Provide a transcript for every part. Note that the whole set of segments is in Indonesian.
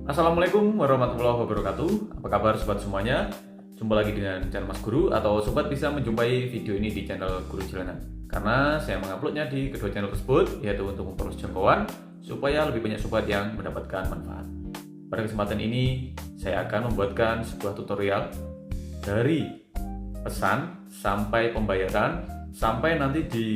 Assalamualaikum warahmatullahi wabarakatuh. Apa kabar sobat semuanya? Jumpa lagi dengan channel Mas Guru, atau sobat bisa menjumpai video ini di channel Guru Jalanan. Karena saya menguploadnya di kedua channel tersebut, yaitu untuk memperluas jangkauan supaya lebih banyak sobat yang mendapatkan manfaat. Pada kesempatan ini saya akan membuatkan sebuah tutorial dari pesan sampai pembayaran, sampai nanti di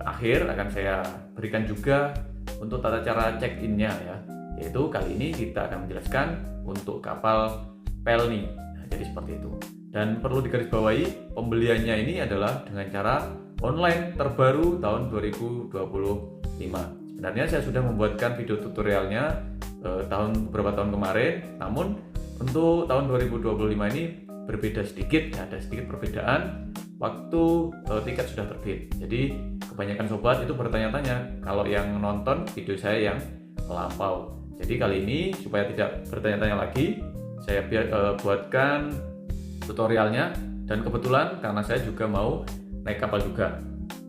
akhir akan saya berikan juga untuk tata cara check-in-nya ya. Yaitu kali ini kita akan menjelaskan untuk kapal Pelni. Nah, jadi seperti itu. Dan perlu digarisbawahi, pembeliannya ini adalah dengan cara online terbaru tahun 2025. Sebenarnya saya sudah membuatkan video tutorialnya beberapa tahun kemarin, namun untuk tahun 2025 ini berbeda sedikit, ada sedikit perbedaan waktu tiket sudah terbit. Jadi kebanyakan sobat itu bertanya-tanya kalau yang nonton video saya yang melampau. Jadi kali ini supaya tidak bertanya-tanya lagi, saya buatkan tutorialnya, dan kebetulan karena saya juga mau naik kapal juga.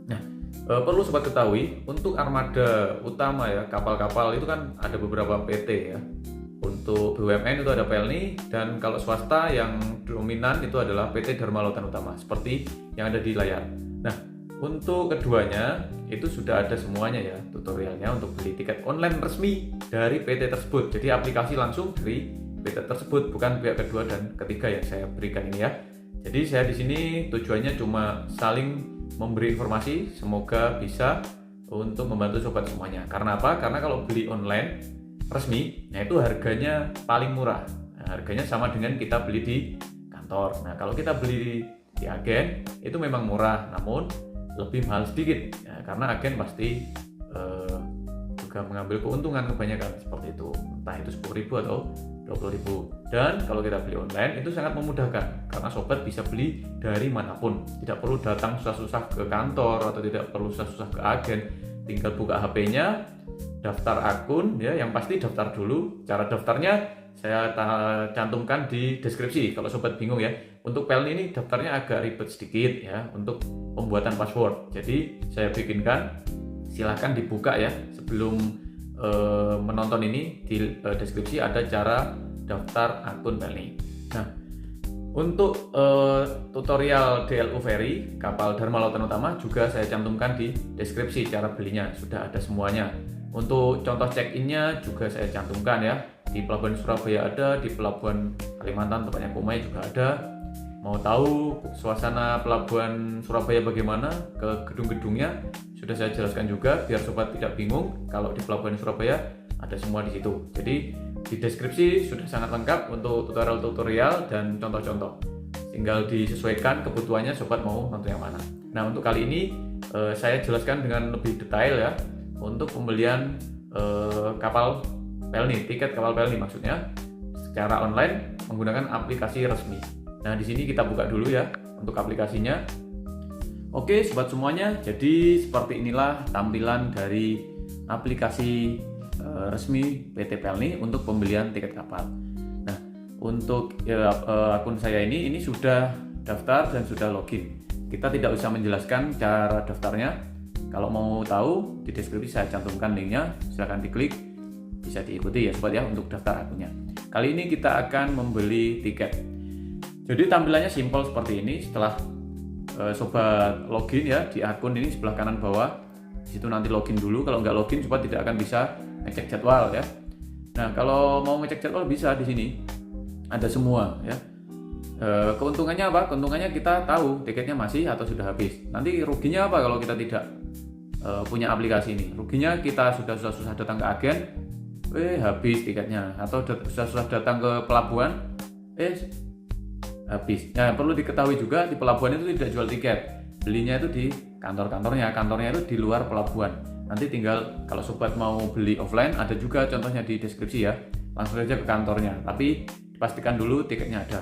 Nah, perlu sobat ketahui, untuk armada utama ya, kapal-kapal itu kan ada beberapa PT ya. Untuk BUMN itu ada Pelni, dan kalau swasta yang dominan itu adalah PT Dharma Lautan Utama, seperti yang ada di layar. Nah, untuk keduanya itu sudah ada semuanya ya tutorialnya untuk beli tiket online resmi dari PT tersebut. Jadi aplikasi langsung dari PT tersebut, bukan pihak kedua dan ketiga yang saya berikan ini ya. Jadi saya di sini tujuannya cuma saling memberi informasi, semoga bisa untuk membantu sobat semuanya. Karena apa? Karena kalau beli online resmi, nah itu harganya paling murah. Nah, harganya sama dengan kita beli di kantor. Nah, kalau kita beli di agen itu memang murah, namun lebih mahal sedikit ya, karena agen pasti juga mengambil keuntungan kebanyakan seperti itu, entah itu 10.000 atau 20.000. Dan kalau kita beli online itu sangat memudahkan karena sobat bisa beli dari manapun, tidak perlu datang susah-susah ke kantor atau tidak perlu susah-susah ke agen, tinggal buka HP-nya, daftar akun ya, yang pasti daftar dulu. Cara daftarnya saya cantumkan di deskripsi kalau sobat bingung ya. Untuk Pelni ini daftarnya agak ribet sedikit ya untuk pembuatan password. Jadi saya bikinkan, silahkan dibuka ya sebelum menonton ini. Di deskripsi ada cara daftar akun Pelni. Nah, untuk tutorial DLU Ferry kapal Dharma Lautan Utama juga saya cantumkan di deskripsi cara belinya, sudah ada semuanya. Untuk contoh check-innya juga saya cantumkan ya. Di Pelabuhan Surabaya ada, di Pelabuhan Kalimantan tempatnya Kumai juga ada. Mau tahu suasana Pelabuhan Surabaya bagaimana, ke gedung-gedungnya sudah saya jelaskan juga biar sobat tidak bingung. Kalau di Pelabuhan Surabaya ada semua di situ. Jadi di deskripsi sudah sangat lengkap untuk tutorial-tutorial dan contoh-contoh. Tinggal disesuaikan kebutuhannya sobat mau nonton yang mana. Nah, untuk kali ini saya jelaskan dengan lebih detail ya untuk pembelian kapal Pelni, tiket kapal Pelni maksudnya secara online menggunakan aplikasi resmi. Nah, di sini kita buka dulu ya untuk aplikasinya. Oke, sobat semuanya, jadi seperti inilah tampilan dari aplikasi resmi PT Pelni untuk pembelian tiket kapal. Nah, untuk akun saya ini sudah daftar dan sudah login. Kita tidak usah menjelaskan cara daftarnya. Kalau mau tahu, di deskripsi saya cantumkan linknya, silahkan diklik, bisa diikuti ya sobat ya untuk daftar akunnya. Kali ini kita akan membeli tiket. Jadi tampilannya simpel seperti ini. Setelah sobat login ya di akun ini sebelah kanan bawah, situ nanti login dulu. Kalau nggak login sobat tidak akan bisa ngecek jadwal ya. Nah, kalau mau ngecek jadwal bisa di sini, ada semua ya. Keuntungannya apa? Keuntungannya kita tahu tiketnya masih atau sudah habis. Nanti ruginya apa kalau kita tidak punya aplikasi ini? Ruginya kita sudah susah-susah datang ke agen, habis tiketnya, atau susah-susah datang ke pelabuhan, habis. Nah, perlu diketahui juga di pelabuhan itu tidak jual tiket, belinya itu di kantornya itu di luar pelabuhan. Nanti tinggal kalau sobat mau beli offline, ada juga contohnya di deskripsi ya, langsung saja ke kantornya, tapi pastikan dulu tiketnya ada.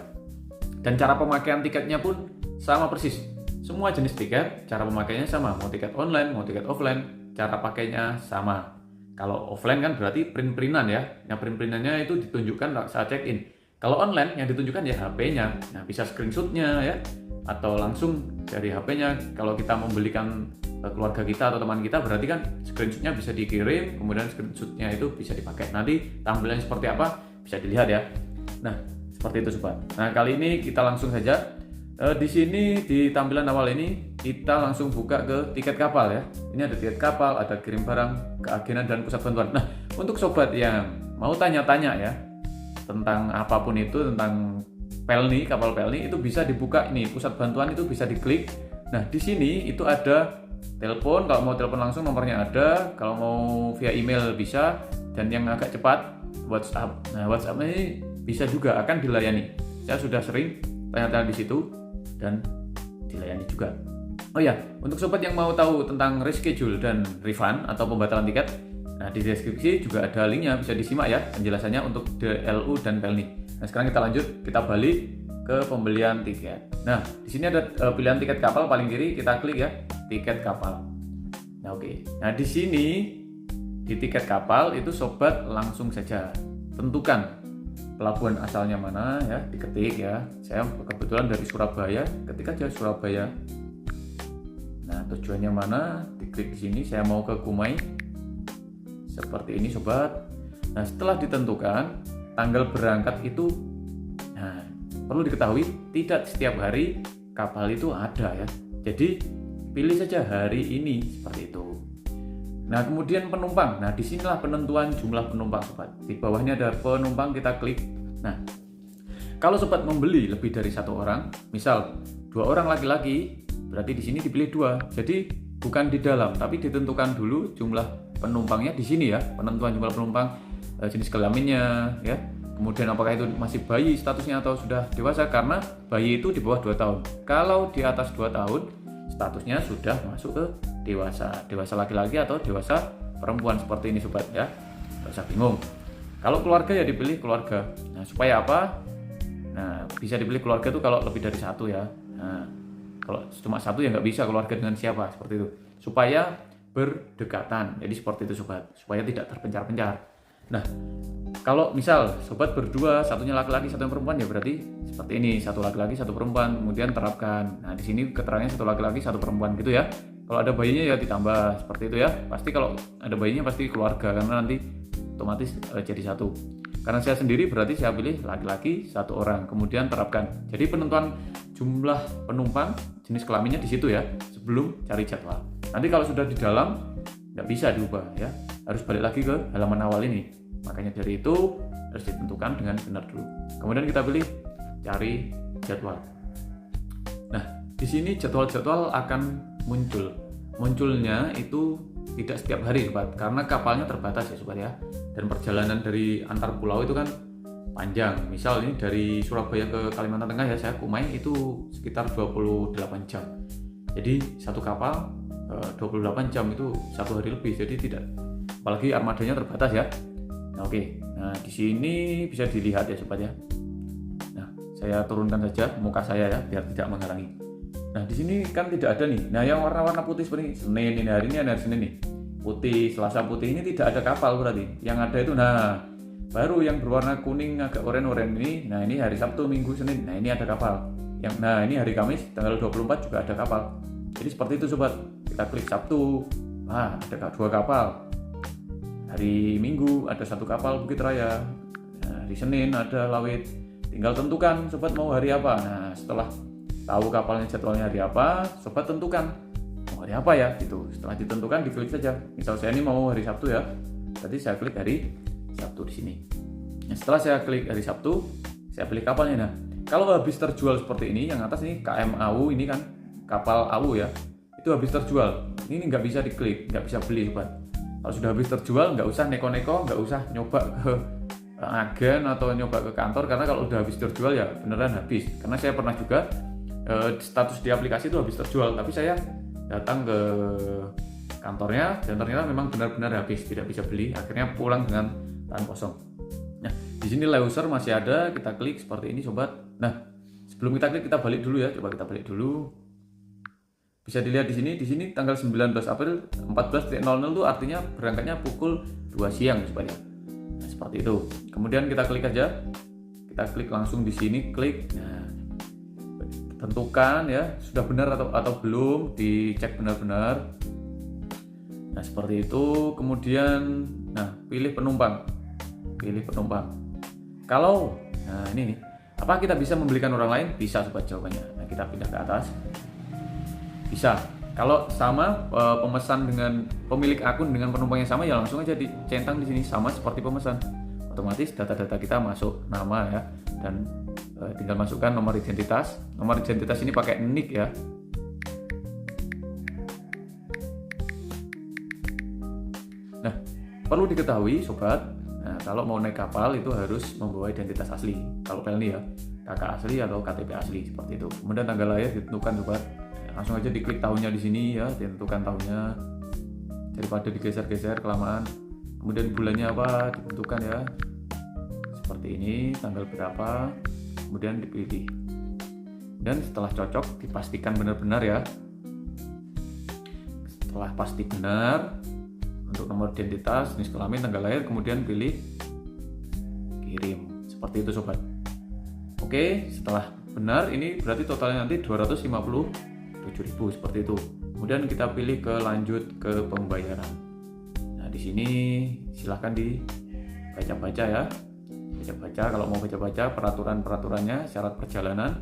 Dan cara pemakaian tiketnya pun sama persis, semua jenis tiket cara pemakaiannya sama, mau tiket online mau tiket offline cara pakainya sama. Kalau offline kan berarti print-printan ya, yang print-printannya itu ditunjukkan saat check-in. Kalau online yang ditunjukkan ya HP-nya, nah bisa screenshot-nya ya, atau langsung dari HP-nya. Kalau kita membelikan keluarga kita atau teman kita, berarti kan screenshotnya bisa dikirim, kemudian screenshotnya itu bisa dipakai. Nanti tampilannya seperti apa bisa dilihat ya. Nah, seperti itu sobat. Nah, kali ini kita langsung saja di sini di tampilan awal ini kita langsung buka ke tiket kapal ya. Ini ada tiket kapal, ada kirim barang, keagenan dan pusat bantuan. Nah, untuk sobat yang mau tanya-tanya ya tentang apapun itu, tentang Pelni, kapal Pelni, itu bisa dibuka ini, pusat bantuan itu bisa diklik. Nah, di sini itu ada telepon, kalau mau telepon langsung nomornya ada, kalau mau via email bisa, dan yang agak cepat WhatsApp. Nah, WhatsApp ini bisa juga akan dilayani. Saya sudah sering tanya-tanya di situ dan dilayani juga. Oh ya, untuk sobat yang mau tahu tentang reschedule dan refund atau pembatalan tiket, nah di deskripsi juga ada linknya, bisa disimak ya penjelasannya untuk DLU dan Pelni. Nah, sekarang kita lanjut, kita balik ke pembelian tiket. Nah, di sini ada pilihan tiket kapal paling kiri, kita klik ya, tiket kapal. Nah, oke. Nah, di sini di tiket kapal itu sobat langsung saja tentukan pelabuhan asalnya mana ya, diketik ya. Saya kebetulan dari Surabaya, ketik aja Surabaya. Nah, tujuannya mana? Diklik di sini, saya mau ke Kumai. Seperti ini sobat. Nah, setelah ditentukan tanggal berangkat itu, nah perlu diketahui tidak setiap hari kapal itu ada ya. Jadi pilih saja hari ini seperti itu. Nah, kemudian penumpang. Nah, disinilah penentuan jumlah penumpang sobat. Di bawahnya ada penumpang, kita klik. Nah, kalau sobat membeli lebih dari satu orang, misal 2 orang laki-laki, berarti di sini dipilih 2. Jadi bukan di dalam, tapi ditentukan dulu jumlah penumpangnya di sini ya. Penentuan jumlah penumpang, jenis kelaminnya ya, kemudian apakah itu masih bayi statusnya atau sudah dewasa, karena bayi itu di bawah 2 tahun. Kalau di atas 2 tahun statusnya sudah masuk ke dewasa laki-laki atau dewasa perempuan, seperti ini sobat ya, nggak usah bingung. Kalau keluarga ya dipilih keluarga. Nah, supaya apa? Nah, bisa dipilih keluarga itu kalau lebih dari satu ya. Nah, kalau cuma satu ya nggak bisa, keluarga dengan siapa, seperti itu, supaya berdekatan. Jadi seperti itu sobat, supaya tidak terpencar-pencar. Nah, kalau misal sobat berdua, satunya laki-laki, satunya perempuan, ya berarti seperti ini, satu laki-laki, satu perempuan, kemudian terapkan. Nah, di sini keterangannya satu laki-laki, satu perempuan gitu ya. Kalau ada bayinya ya ditambah seperti itu ya. Pasti kalau ada bayinya pasti keluarga, karena nanti otomatis jadi satu. Karena saya sendiri berarti saya pilih laki-laki 1 orang, kemudian terapkan. Jadi penentuan jumlah penumpang, jenis kelaminnya di situ ya, sebelum cari jadwal. Nanti kalau sudah di dalam nggak bisa diubah ya, harus balik lagi ke halaman awal ini. Makanya dari itu harus ditentukan dengan benar dulu. Kemudian kita pilih cari jadwal. Nah, di sini jadwal-jadwal akan muncul. Munculnya itu tidak setiap hari sobat, karena kapalnya terbatas ya sobat ya. Dan perjalanan dari antar pulau itu kan panjang. Misal ini dari Surabaya ke Kalimantan Tengah ya, saya Kumai itu sekitar 28 jam. Jadi satu kapal 28 jam itu 1 hari lebih. Jadi tidak, apalagi armadanya terbatas ya. Nah, oke. Nah, di sini bisa dilihat ya sobat ya. Nah, saya turunkan saja muka saya ya biar tidak menghalangi. Nah, di sini kan tidak ada nih. Nah, yang warna-warna putih seperti ini, Senin ini, hari ini ada Senin nih. Putih, Selasa putih, ini tidak ada kapal berarti. Yang ada itu baru yang berwarna kuning agak oranye-oranye ini. Nah, ini hari Sabtu, Minggu, Senin. Nah, ini ada kapal. Ini hari Kamis tanggal 24 juga ada kapal. Jadi seperti itu sobat. Kita klik Sabtu. Ada 2 kapal. Hari Minggu ada 1 kapal Bukit Raya. Nah, hari Senin ada Lawit. Tinggal tentukan sobat mau hari apa. Nah, setelah tahu kapalnya jadwalnya hari apa, sobat tentukan mau hari apa ya gitu. Setelah ditentukan diklik saja. Misal saya ini mau hari Sabtu ya, berarti saya klik hari Sabtu di sini. Nah, setelah saya klik hari Sabtu, saya pilih kapalnya. Nah, kalau habis terjual seperti ini, yang atas ini KM AU, ini kan kapal AU ya, itu habis terjual. Ini nggak bisa diklik, nggak bisa beli sobat. Kalau sudah habis terjual, nggak usah neko-neko, nggak usah nyoba ke agen atau nyoba ke kantor, karena kalau udah habis terjual ya beneran habis. Karena saya pernah juga status di aplikasi itu habis terjual, tapi saya datang ke kantornya dan ternyata memang benar-benar habis, tidak bisa beli. Akhirnya pulang dengan tangan kosong. Nah, di sini Leuser masih ada, kita klik seperti ini sobat. Nah, sebelum kita klik kita balik dulu ya, coba kita balik dulu. Bisa dilihat di sini tanggal 19 April 14.00 itu artinya berangkatnya pukul 2 siang sobat ya. Nah, seperti itu. Kemudian kita klik aja. Kita klik langsung di sini, klik. Nah, tentukan ya sudah benar atau belum, dicek benar-benar. Nah seperti itu. Kemudian pilih penumpang. Kalau ini nih, apa kita bisa membelikan orang lain? Bisa sobat jawabannya. Nah kita pindah ke atas. Bisa. Kalau sama pemesan dengan pemilik akun dengan penumpang yang sama, ya langsung aja dicentang di sini sama seperti pemesan. Otomatis data-data kita masuk, nama ya, dan tinggal masukkan nomor identitas. Nomor identitas ini pakai NIK ya. Nah, perlu diketahui sobat, kalau mau naik kapal itu harus membawa identitas asli. Kalau Pelni ya, KK asli atau KTP asli seperti itu. Kemudian tanggal lahir ditentukan sobat. Langsung aja diklik tahunnya di sini ya, ditentukan tahunnya daripada digeser-geser kelamaan. Kemudian bulannya apa ditentukan ya, seperti ini, tanggal berapa, kemudian dipilih. Dan setelah cocok dipastikan benar-benar ya. Setelah pasti benar untuk nomor identitas, jenis kelamin, tanggal lahir, kemudian pilih kirim. Seperti itu sobat. Oke, setelah benar ini berarti totalnya nanti 257.000 seperti itu. Kemudian kita pilih ke lanjut ke pembayaran. Nah, di sini silahkan dibaca-baca ya. Baca-baca, kalau mau baca-baca peraturan-peraturannya, syarat perjalanan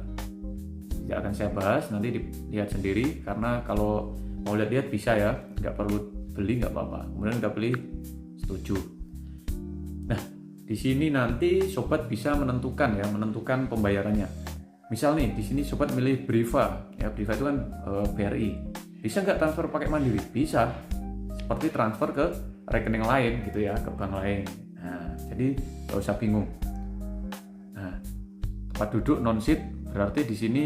tidak akan saya bahas, nanti dilihat sendiri karena kalau mau lihat-lihat bisa ya, nggak perlu beli nggak apa-apa. Kemudian kita pilih setuju. Nah, di sini nanti sobat bisa menentukan pembayarannya. Misal nih, di sini sobat milih Briva, ya Briva itu kan BRI. Bisa nggak transfer pakai Mandiri? Bisa. Seperti transfer ke rekening lain gitu ya, ke bank lain. Nah, jadi nggak usah bingung. Nah, tempat duduk non-seat berarti di sini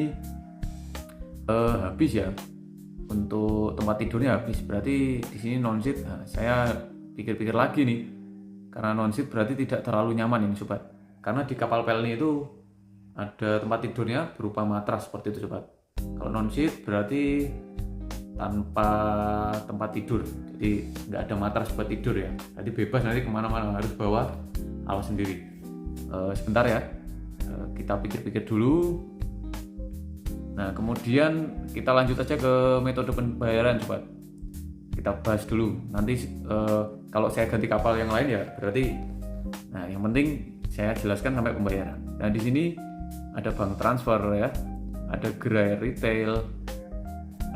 habis ya. Untuk tempat tidurnya habis, berarti di sini non-seat. Nah, saya pikir-pikir lagi nih, karena non-seat berarti tidak terlalu nyaman ini sobat. Karena di kapal Pelni itu ada tempat tidurnya berupa matras seperti itu sobat. Kalau non-seat berarti tanpa tempat tidur, jadi nggak ada matras buat tidur ya. Jadi bebas nanti kemana-mana, harus bawa alas sendiri. Sebentar ya, kita pikir-pikir dulu. Nah kemudian kita lanjut aja ke metode pembayaran sobat. Kita bahas dulu. Nanti kalau saya ganti kapal yang lain ya berarti, nah yang penting saya jelaskan sampai pembayaran. Nah di sini ada bank transfer ya, ada gerai retail,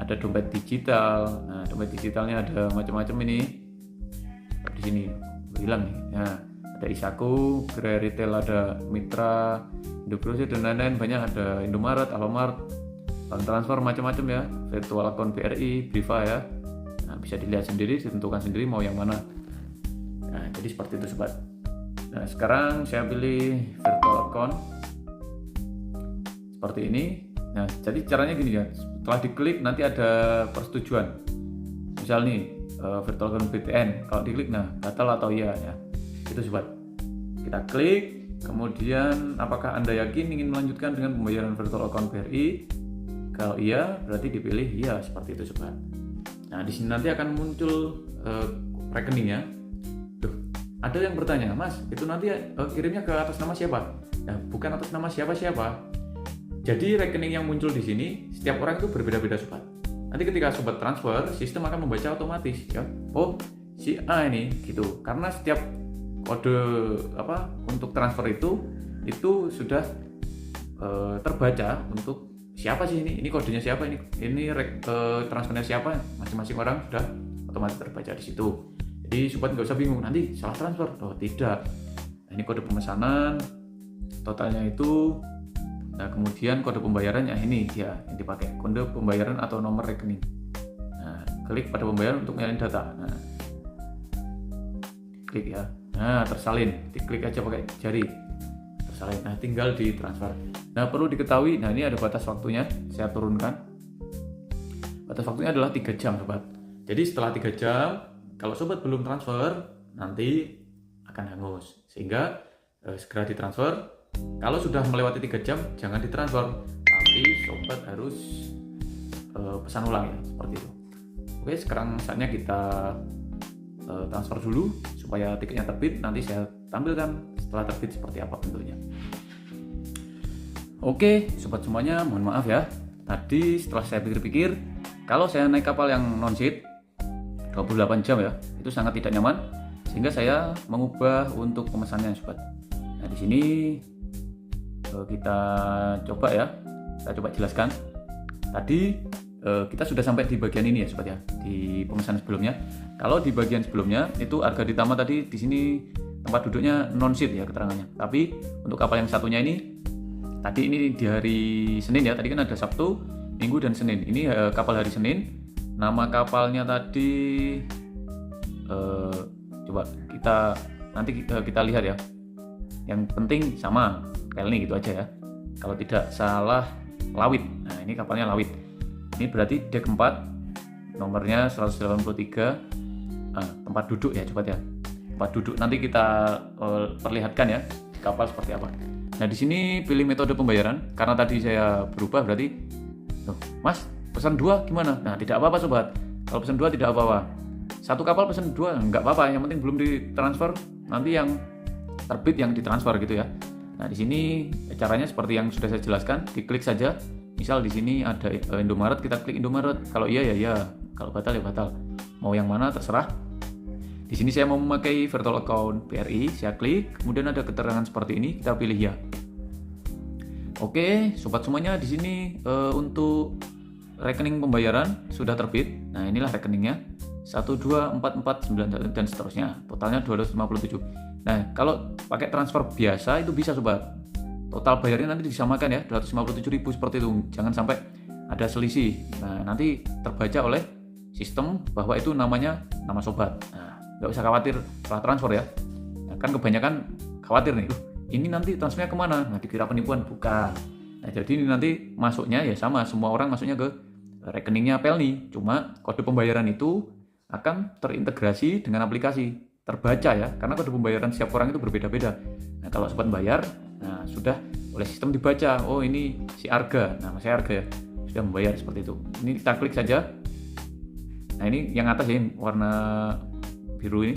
ada dompet digital. Nah dompet digitalnya ada macam-macam ini. Di sini hilang nih. Nah ada Isaku, gerai retail ada Mitra, Indogrosir dan lain-lain banyak, ada Indomaret, Alfamart, bank transfer macam-macam ya, virtual account BRI, Briva ya. Nah bisa dilihat sendiri, ditentukan sendiri mau yang mana. Nah jadi seperti itu sobat. Nah sekarang saya pilih virtual account seperti ini. Nah jadi caranya gini ya, setelah diklik nanti ada persetujuan. Misal nih virtual account BTN, kalau diklik nah batal atau iya ya, itu sobat. Kita klik, kemudian apakah Anda yakin ingin melanjutkan dengan pembayaran virtual account BRI? Kalau iya berarti dipilih iya, seperti itu sobat. Nah di sini nanti akan muncul rekeningnya. Ada yang bertanya, Mas itu nanti kirimnya ke atas nama siapa? Nah bukan atas nama siapa-siapa. Jadi rekening yang muncul di sini setiap orang itu berbeda-beda sobat. Nanti ketika sobat transfer, sistem akan membaca otomatis ya. Oh, si A ini gitu. Karena setiap kode untuk transfer itu sudah terbaca untuk siapa sih ini kodenya siapa, ini transfernya siapa, masing-masing orang sudah otomatis terbaca di situ. Jadi sobat nggak usah bingung nanti salah transfer. Oh tidak. Nah, ini kode pemesanan, totalnya itu. Nah kemudian kode pembayarannya ini dia yang dipakai, kode pembayaran atau nomor rekening. Nah klik pada pembayaran untuk menyalin data. Nah klik ya. Nah tersalin, diklik aja pakai jari, tersalin. Nah tinggal ditransfer. Nah perlu diketahui, nah ini ada batas waktunya, saya turunkan. Batas waktunya adalah 3 jam sobat. Jadi setelah 3 jam, kalau sobat belum transfer, nanti akan hangus. Sehingga segera ditransfer. Kalau sudah melewati 3 jam, jangan ditransfer, tapi sobat harus pesan ulang ya, seperti itu. Oke, sekarang saatnya kita transfer dulu supaya tiketnya terbit. Nanti saya tampilkan setelah terbit seperti apa bentuknya. Oke, sobat semuanya, mohon maaf ya. Tadi setelah saya pikir-pikir, kalau saya naik kapal yang non-seat, 28 jam ya. Itu sangat tidak nyaman sehingga saya mengubah untuk pemesannya sobat. Nah, di sini kita coba ya. Saya coba jelaskan. Tadi kita sudah sampai di bagian ini ya sobat ya, di pemesanan sebelumnya. Kalau di bagian sebelumnya itu harga ditambah tadi di sini tempat duduknya non seat ya keterangannya. Tapi untuk kapal yang satunya ini tadi ini di hari Senin ya. Tadi kan ada Sabtu, Minggu dan Senin. Ini kapal hari Senin. Nama kapalnya tadi coba kita lihat ya. Yang penting sama Pelni gitu aja ya. Kalau tidak salah Lawit. Nah, ini kapalnya Lawit. Ini berarti dek 4, nomornya 183. Tempat duduk ya coba ya. Tempat duduk nanti kita perlihatkan ya kapal seperti apa. Nah, di sini pilih metode pembayaran karena tadi saya berubah berarti Mas, pesan 2 gimana? Nah, tidak apa-apa sobat. Kalau pesan 2 tidak apa-apa. Satu kapal pesan 2 enggak apa-apa, yang penting belum ditransfer, nanti yang terbit yang ditransfer gitu ya. Nah, di sini caranya seperti yang sudah saya jelaskan, diklik saja. Misal di sini ada Indomaret, kita klik Indomaret. Kalau iya ya ya, kalau batal ya batal. Mau yang mana terserah. Di sini saya mau memakai virtual account BRI, saya klik, kemudian ada keterangan seperti ini, kita pilih ya. Oke, sobat semuanya di sini untuk rekening pembayaran sudah terbit. Nah, inilah rekeningnya 12449 dan seterusnya. Totalnya 257. Nah, kalau pakai transfer biasa itu bisa sobat. Total bayarnya nanti disamakan ya, 257.000 seperti itu. Jangan sampai ada selisih. Nah, nanti terbaca oleh sistem bahwa itu namanya nama sobat. Nah, nggak usah khawatir setelah transfer ya. Nah, kan kebanyakan khawatir nih, ini nanti transfernya kemana? Nah, dikira penipuan, bukan. Nah, jadi ini nanti masuknya ya sama, semua orang masuknya ke rekeningnya Pelni. Cuma kode pembayaran itu akan terintegrasi dengan aplikasi, terbaca ya, karena kode pembayaran setiap orang itu berbeda-beda. Nah, kalau sobat bayar, nah sudah oleh sistem dibaca, oh ini si Arga, nama saya Arga ya, sudah membayar seperti itu. Ini kita klik saja. Nah, ini yang atas ya, yang warna biru ini,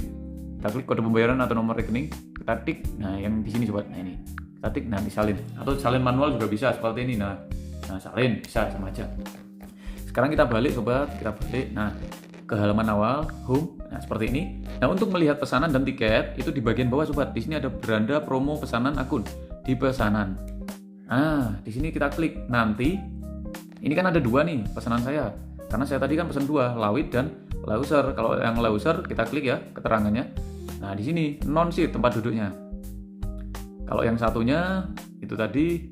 kita klik kode pembayaran atau nomor rekening, kita tik. Nah, yang di sini sobat, nah ini kita tik, nah disalin atau salin manual juga bisa seperti ini. Nah salin bisa sama aja. Sekarang kita balik sobat, kita balik. Nah, ke halaman awal, home. Nah, seperti ini. Nah, untuk melihat pesanan dan tiket itu di bagian bawah sobat. Di sini ada beranda promo pesanan akun di pesanan. Nah, di sini kita klik nanti. Ini kan ada 2 nih pesanan saya. Karena saya tadi kan pesan 2, Lawit dan Lauser. Kalau yang Lauser kita klik ya keterangannya. Nah, di sini non seat tempat duduknya. Kalau yang satunya itu tadi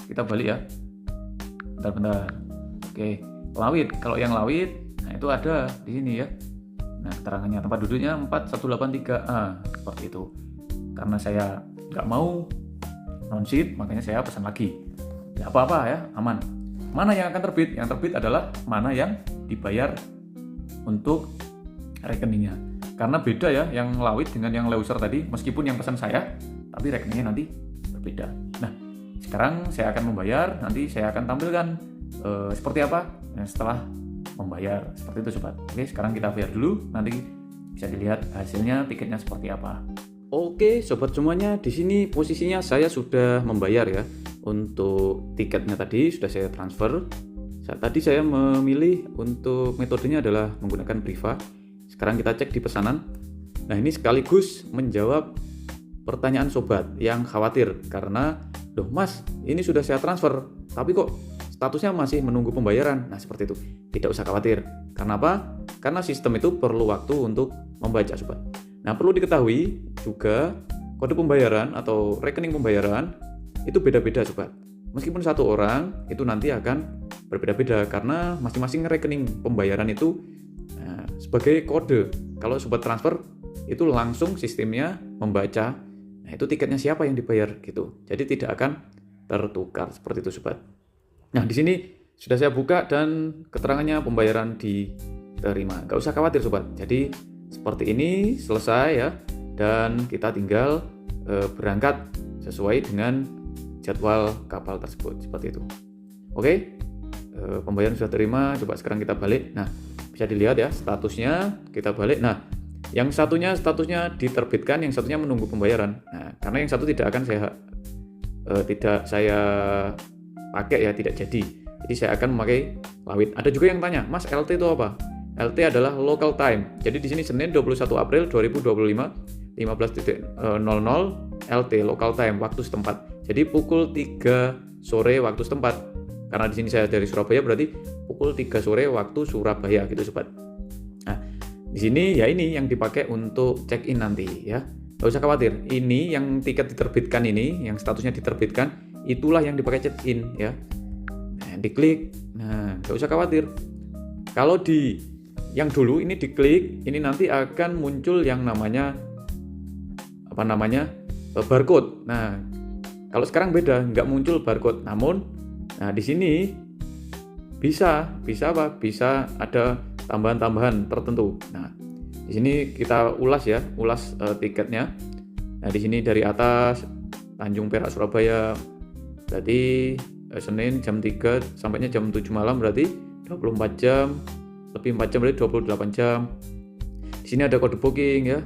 kita balik ya. Bentar. Oke. Lawit, kalau yang Lawit, nah itu ada di sini ya. Nah, keterangannya tempat duduknya 4183A seperti itu. Karena saya nggak mau non seat, makanya saya pesan lagi. Ya apa-apa ya, aman. Mana yang akan terbit? Yang terbit adalah mana yang dibayar untuk rekeningnya. Karena beda ya, yang Lawit dengan yang Lauser tadi, meskipun yang pesan saya, tapi rekeningnya nanti berbeda. Nah, sekarang saya akan membayar, nanti saya akan tampilkan seperti apa setelah membayar, seperti itu sobat. Oke, sekarang kita bayar dulu, nanti bisa dilihat hasilnya tiketnya seperti apa. Oke sobat semuanya, di sini posisinya saya sudah membayar ya. Untuk tiketnya tadi sudah saya transfer. Tadi saya memilih untuk metodenya adalah menggunakan Priva. Sekarang kita cek di pesanan. Nah, ini sekaligus menjawab pertanyaan sobat yang khawatir karena, "Loh Mas, ini sudah saya transfer, tapi kok statusnya masih menunggu pembayaran?" Nah, seperti itu. Tidak usah khawatir. Karena apa? Karena sistem itu perlu waktu untuk membaca sobat. Nah, perlu diketahui juga kode pembayaran atau rekening pembayaran itu beda-beda sobat. Meskipun satu orang itu nanti akan berbeda-beda karena masing-masing rekening pembayaran itu sebagai kode. Kalau sobat transfer itu langsung sistemnya membaca, nah itu tiketnya siapa yang dibayar gitu. Jadi tidak akan tertukar seperti itu sobat. Nah, di sini sudah saya buka dan keterangannya pembayaran diterima. Gak usah khawatir sobat. Jadi seperti ini selesai ya, dan kita tinggal berangkat sesuai dengan jadwal kapal tersebut seperti itu. Oke, pembayaran sudah terima. Coba sekarang kita balik. Nah, bisa dilihat ya statusnya, kita balik. Nah, yang satunya statusnya diterbitkan, yang satunya menunggu pembayaran. Nah, karena yang satu tidak akan saya pakai ya, tidak jadi. Jadi saya akan memakai Lawit. Ada juga yang tanya, "Mas, LT itu apa?" LT adalah local time. Jadi di sini Senin 21 April 2025 15.00 LT local time waktu setempat. Jadi pukul 3 sore waktu setempat. Karena di sini saya dari Surabaya berarti pukul 3 sore waktu Surabaya gitu sobat. Nah, di sini ya ini yang dipakai untuk check-in nanti ya. Nggak usah khawatir. Ini yang tiket diterbitkan ini, yang statusnya diterbitkan, itulah yang dipakai check-in ya. Nah, diklik. Nah, nggak usah khawatir. Kalau di yang dulu ini diklik, ini nanti akan muncul yang namanya barcode. Nah, kalau sekarang beda, nggak muncul barcode. Namun, nah di sini bisa apa? Bisa ada tambahan-tambahan tertentu. Nah, di sini kita ulas tiketnya. Nah, di sini dari atas Tanjung Perak Surabaya. Berarti Senin jam 3 sampainya jam 7 malam berarti 24 jam. Lebih 4 jam berarti 28 jam. Di sini ada kode booking ya.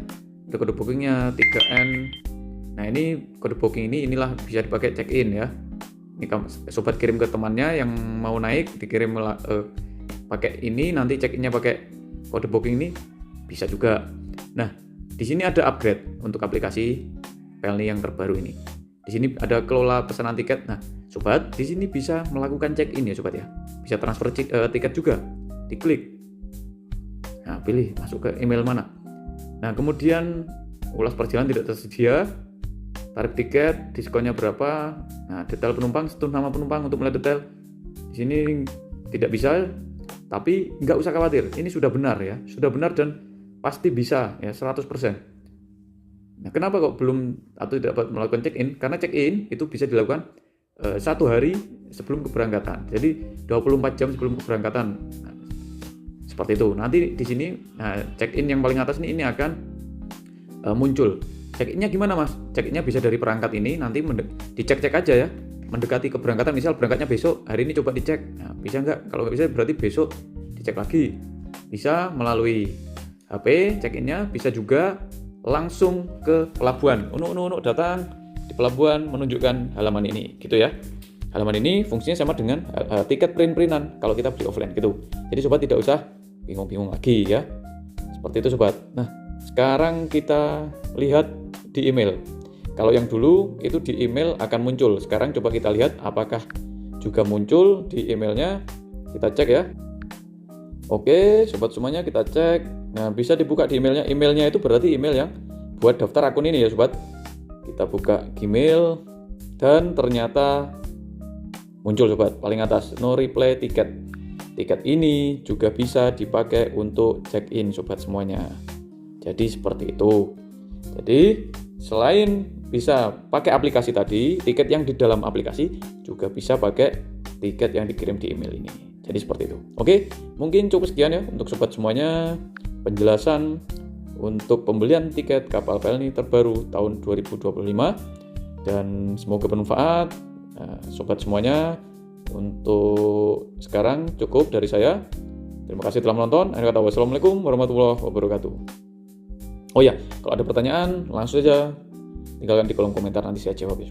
Ada kode bookingnya 3N. Nah, ini kode booking inilah bisa dipakai check-in ya. Ini sobat kirim ke temannya yang mau naik, dikirim pakai ini, nanti check-innya pakai kode booking ini bisa juga. Nah, di sini ada upgrade untuk aplikasi Pelni yang terbaru ini. Di sini ada kelola pesanan tiket. Nah, sobat, di sini bisa melakukan check-in ya sobat ya. Bisa transfer tiket juga. Diklik. Nah, pilih masuk ke email mana. Nah, kemudian ulas perjalanan tidak tersedia, tarif tiket, diskonnya berapa. Nah, detail penumpang, setuh nama penumpang untuk melihat detail. Di sini tidak bisa, tapi nggak usah khawatir. Ini sudah benar ya, sudah benar dan pasti bisa ya 100%. Nah, kenapa kok belum atau tidak dapat melakukan check-in? Karena check-in itu bisa dilakukan 1 hari sebelum keberangkatan. Jadi 24 jam sebelum keberangkatan. Nah, seperti itu. Nanti di sini check-in yang paling atas ini akan muncul. Check-innya gimana mas? Check-innya bisa dari perangkat ini, nanti dicek-cek aja ya. Mendekati keberangkatan, misal berangkatnya besok, hari ini coba dicek. Nah, bisa nggak? Kalau nggak bisa berarti besok dicek lagi. Bisa melalui HP check-innya, bisa juga langsung ke pelabuhan. Unuk datang di pelabuhan menunjukkan halaman ini, gitu ya. Halaman ini fungsinya sama dengan tiket print-printan kalau kita beli offline gitu. Jadi sobat tidak usah bingung-bingung lagi ya. Seperti itu sobat. Nah, sekarang kita lihat di email. Kalau yang dulu itu di email akan muncul. Sekarang coba kita lihat apakah juga muncul di emailnya. Kita cek ya. Oke, sobat semuanya kita cek. Nah, bisa dibuka di emailnya. Emailnya itu berarti email yang buat daftar akun ini ya sobat. Kita buka Gmail dan ternyata muncul sobat paling atas no reply tiket. Tiket ini juga bisa dipakai untuk check-in sobat semuanya. Jadi seperti itu. Jadi selain bisa pakai aplikasi tadi, tiket yang di dalam aplikasi juga bisa pakai tiket yang dikirim di email ini. Jadi seperti itu. Oke, mungkin cukup sekian ya untuk sobat semuanya penjelasan untuk pembelian tiket kapal Pelni terbaru tahun 2025 dan semoga bermanfaat sobat semuanya. Untuk sekarang cukup dari saya. Terima kasih telah menonton. Wassalamualaikum warahmatullahi wabarakatuh. Oh ya, kalau ada pertanyaan langsung saja tinggalkan di kolom komentar, nanti saya jawab ya.